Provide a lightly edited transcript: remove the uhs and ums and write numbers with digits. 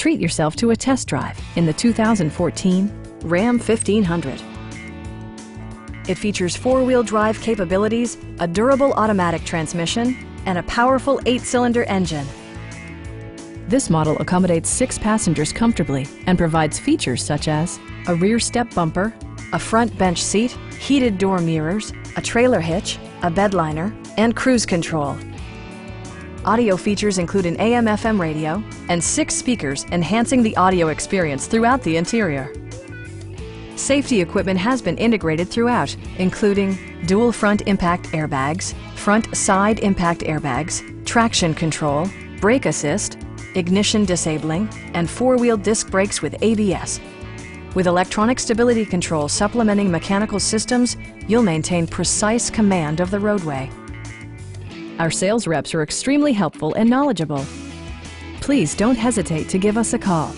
Treat yourself to a test drive in the 2014 Ram 1500. It features four-wheel drive capabilities, a durable automatic transmission, and a powerful 8-cylinder engine. This model accommodates 6 passengers comfortably and provides features such as a rear step bumper, a front bench seat, heated door mirrors, a trailer hitch, a bed liner, and cruise control. Audio features include an AM/FM radio and 6 speakers, enhancing the audio experience throughout the interior. Safety equipment has been integrated throughout, including dual front impact airbags, front side impact airbags, traction control, brake assist, ignition disabling, and 4-wheel disc brakes with ABS. With electronic stability control supplementing mechanical systems, you'll maintain precise command of the roadway. Our sales reps are extremely helpful and knowledgeable. Please don't hesitate to give us a call.